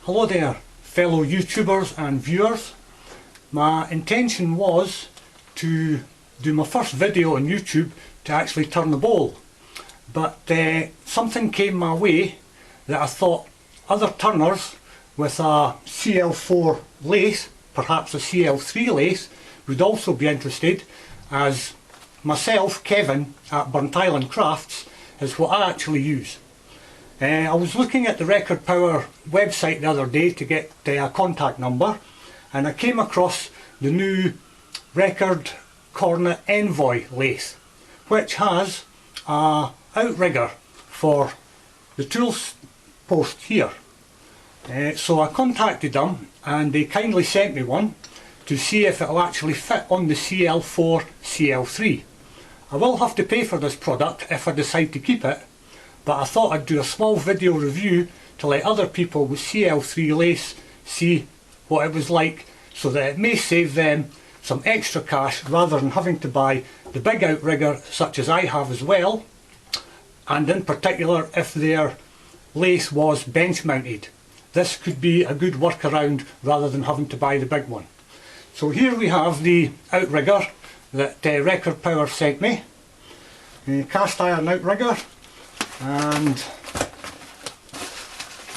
Hello there, fellow YouTubers and viewers. My intention was to do my first video on YouTube to actually turn the bowl, but something came my way that I thought other turners with a CL4 lathe, perhaps a CL3 lathe, would also be interested, as myself, Kevin at Burnt Island Crafts, is what I actually use. I was looking at the Record Power website the other day to get a contact number, and I came across the new Record Cornet Envoy lathe, which has a outrigger for the tools post here. So I contacted them and they kindly sent me one to see if it'll actually fit on the CL4 CL3. I will have to pay for this product if I decide to keep it, but I thought I'd do a small video review to let other people with CL3 lathes see what it was like, so that it may save them some extra cash rather than having to buy the big outrigger such as I have as well, and in particular if their lathe was bench mounted. This could be a good workaround rather than having to buy the big one. So here we have the outrigger that Record Power sent me, a cast iron outrigger, and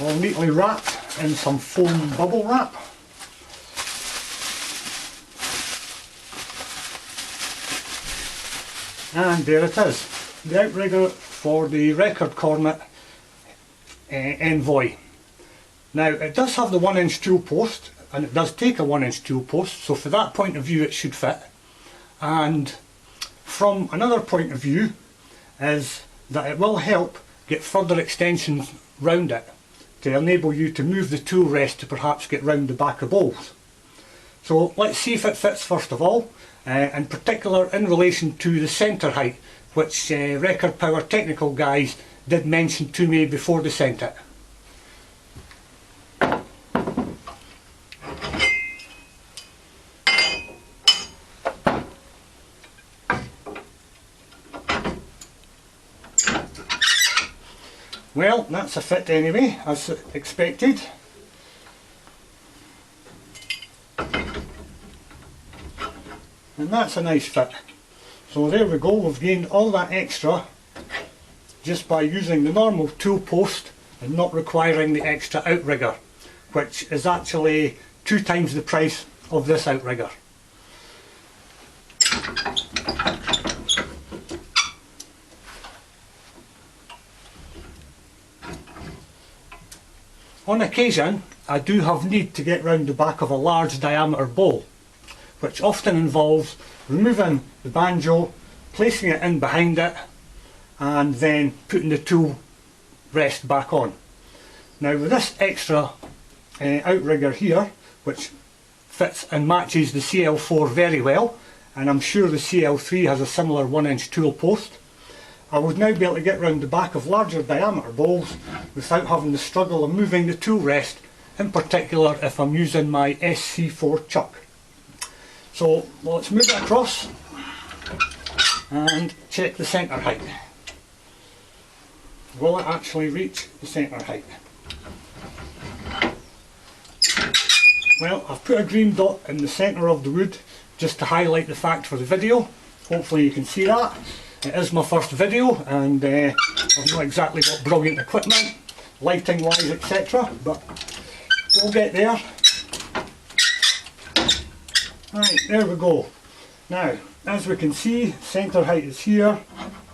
all neatly wrapped in some foam bubble wrap. And there it is, the outrigger for the Record Cornet Envoy. Now it does have the 1-inch tool post, and it does take a 1-inch tool post, so for that point of view it should fit. And from another point of view is that it will help get further extensions round it to enable you to move the tool rest to perhaps get round the back of bowls. So let's see if it fits first of all, in particular in relation to the centre height, which Record Power technical guys did mention to me before they sent it. Well, that's a fit anyway, as expected. And that's a nice fit. So there we go, we've gained all that extra just by using the normal tool post and not requiring the extra outrigger, which is actually 2 times the price of this outrigger. On occasion, I do have need to get round the back of a large diameter bowl, which often involves removing the banjo, placing it in behind it, and then putting the tool rest back on. Now with this extra outrigger here, which fits and matches the CL4 very well, and I'm sure the CL3 has a similar 1-inch tool post, I would now be able to get round the back of larger diameter bowls without having the struggle of moving the tool rest, in particular if I'm using my SC4 chuck. So let's move it across and check the centre height. Will it actually reach the centre height? Well, I've put a green dot in the centre of the wood just to highlight the fact for the video. Hopefully you can see that. It is my first video, and I've not exactly got brilliant equipment, lighting wise, etc. But we'll get there. Right, there we go. Now, as we can see, centre height is here,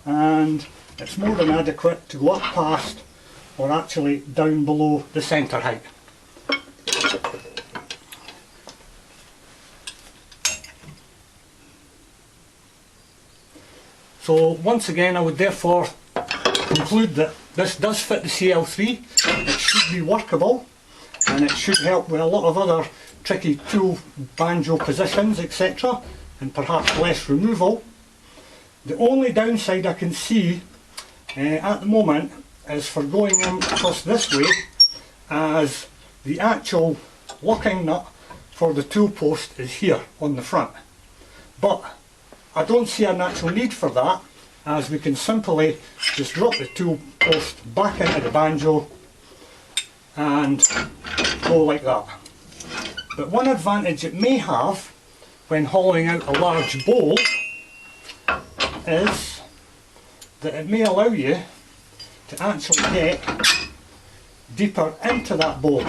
and it's more than adequate to go up past or actually down below the centre height. So once again, I would therefore conclude that this does fit the CL3, it should be workable, and it should help with a lot of other tricky tool banjo positions, etc., and perhaps less removal. The only downside I can see at the moment is for going in across this way, as the actual locking nut for the tool post is here on the front. But I don't see a natural need for that, as we can simply just drop the tool post back into the banjo and go like that. But one advantage it may have when hollowing out a large bowl is that it may allow you to actually get deeper into that bowl.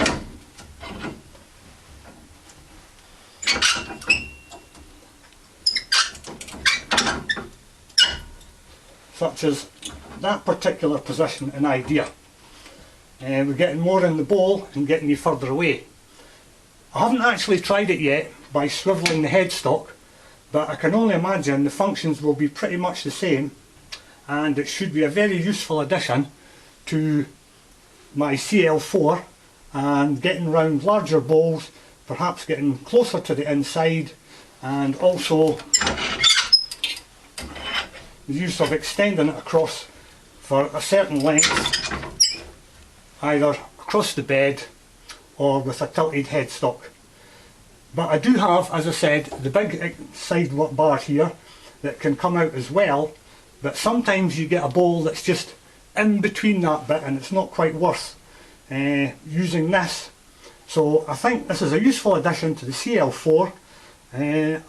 Such as that particular position and idea. We're getting more in the bowl and getting you further away. I haven't actually tried it yet by swivelling the headstock, but I can only imagine the functions will be pretty much the same, and it should be a very useful addition to my CL4 and getting round larger bowls, perhaps getting closer to the inside, and also the use of extending it across for a certain length, either across the bed or with a tilted headstock. But I do have, as I said, the big side bar here that can come out as well, but sometimes you get a bowl that's just in between that bit and it's not quite worth using this. So I think this is a useful addition to the CL4.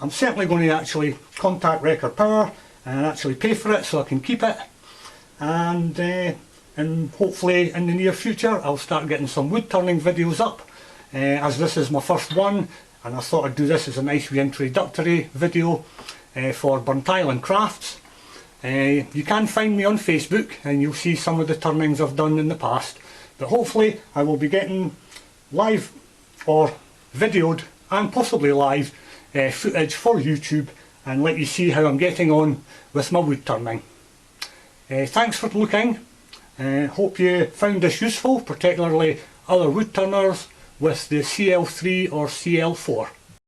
I'm certainly going to actually contact Record Power and actually pay for it so I can keep it, and hopefully in the near future I'll start getting some wood turning videos up, as this is my first one, and I thought I'd do this as a nice introductory video for Burnt Island Crafts. You can find me on Facebook and you'll see some of the turnings I've done in the past, but hopefully I will be getting live or videoed and possibly live footage for YouTube and let you see how I'm getting on with my wood turning. Thanks for looking. Hope you found this useful, particularly other wood turners with the CL3 or CL4.